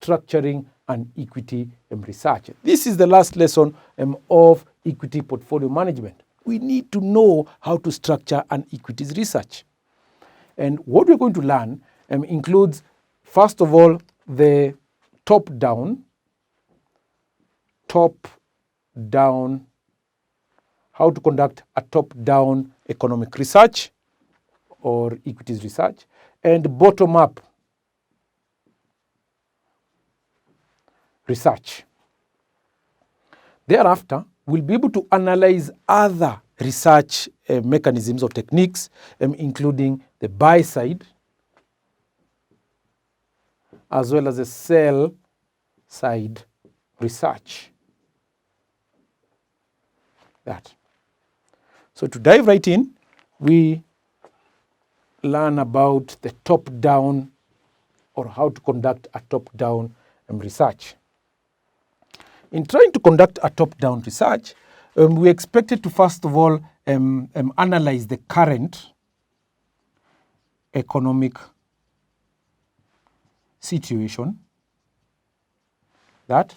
structuring an equity research. This is the last lesson of equity portfolio management. We need to know how to structure an equities research. And what we're going to learn includes, first of all, the top-down, how to conduct a top-down economic research or equities research, and bottom-up research. Thereafter, we'll be able to analyze other research mechanisms or techniques, including the buy side, as well as the sell side research. So to dive right in, we learn about the top-down, or how to conduct a top-down research. In trying to conduct a top-down research, we expected to first of all analyze the current economic situation. That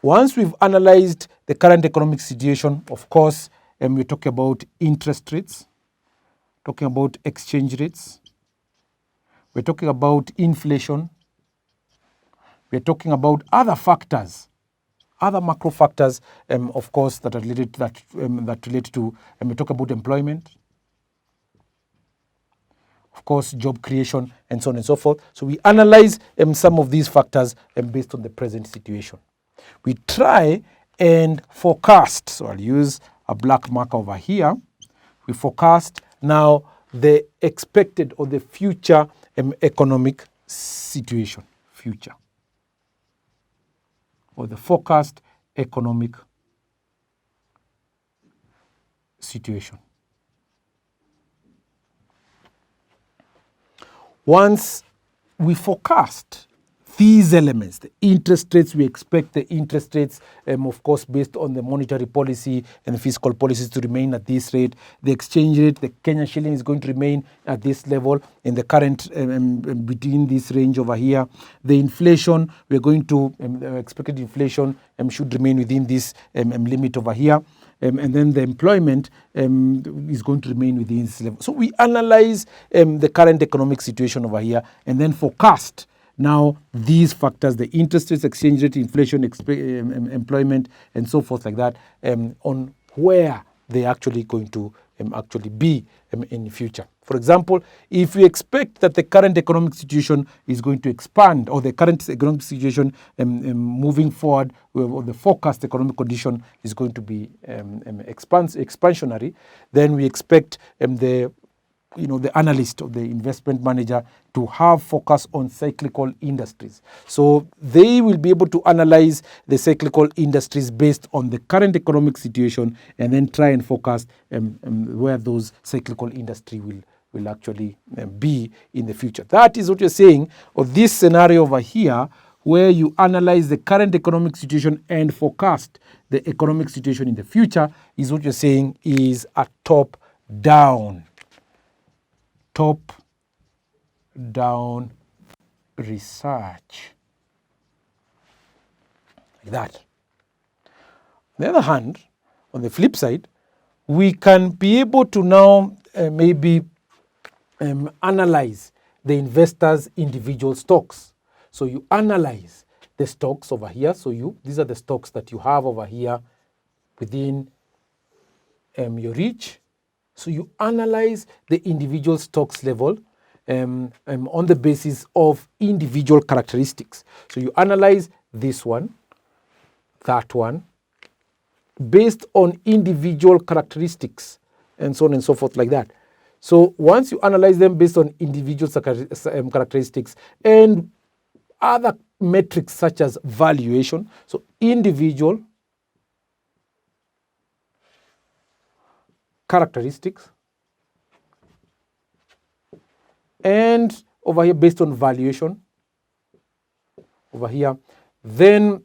once we've analyzed the current economic situation, of course, we're talking about interest rates, talking about exchange rates, we're talking about inflation, we're talking about other factors, other macro factors, of course, that are related to that relate to, we talk about employment, of course, job creation, and so on and so forth. So we analyze some of these factors based on the present situation. We try and forecast. So I'll use a black marker over here. We forecast now the expected or the future economic situation. Future. Or the forecast economic situation. Once we forecast these elements, the interest rates, we expect the interest rates, of course, based on the monetary policy and the fiscal policies to remain at this rate. The exchange rate, the Kenya shilling is going to remain at this level in the current, between this range over here. The inflation, we're going to, expected inflation should remain within this limit over here. And then the employment is going to remain within this level. So we analyze the current economic situation over here and then forecast now these factors, the interest rates, exchange rate, inflation, employment, and so forth like that, on where they're actually going to actually be in the future. For example, if we expect that the current economic situation is going to expand, or the current economic situation moving forward, or the forecast economic condition is going to be expansionary, then we expect the analyst or the investment manager to have focus on cyclical industries. So they will be able to analyze the cyclical industries based on the current economic situation and then try and forecast where those cyclical industry will actually be in the future. That is what you're saying, or this scenario over here, where you analyze the current economic situation and forecast the economic situation in the future, is what you're saying is a top-down research. Like that. On the other hand, on the flip side, we can be able to now maybe analyze the investor's individual stocks. So you analyze the stocks over here. So these are the stocks that you have over here within your reach. So you analyze the individual stocks level on the basis of individual characteristics. So you analyze this one, that one, based on individual characteristics, and so on and so forth like that. So once you analyze them based on individual characteristics and other metrics such as valuation, so individual characteristics, and over here based on valuation, over here, then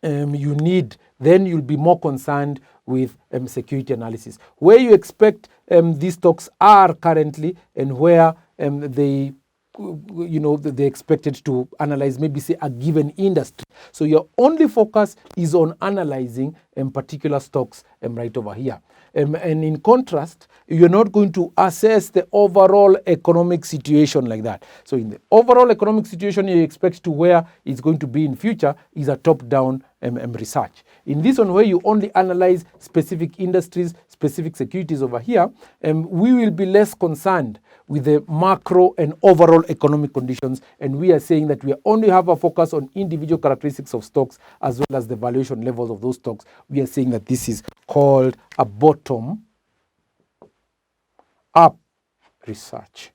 you'll be more concerned with security analysis, where you expect these stocks are currently and where they they're expected to analyze maybe say a given industry. So your only focus is on analyzing particular stocks right over here. And in contrast, you're not going to assess the overall economic situation like that. So in the overall economic situation you expect to where it's going to be in future is a top-down research. In this one, where you only analyze specific industries, specific securities over here, we will be less concerned with the macro and overall economic conditions, and we are saying that we only have a focus on individual characteristics of stocks as well as the valuation levels of those stocks. We are saying that this is called a bottom-up research.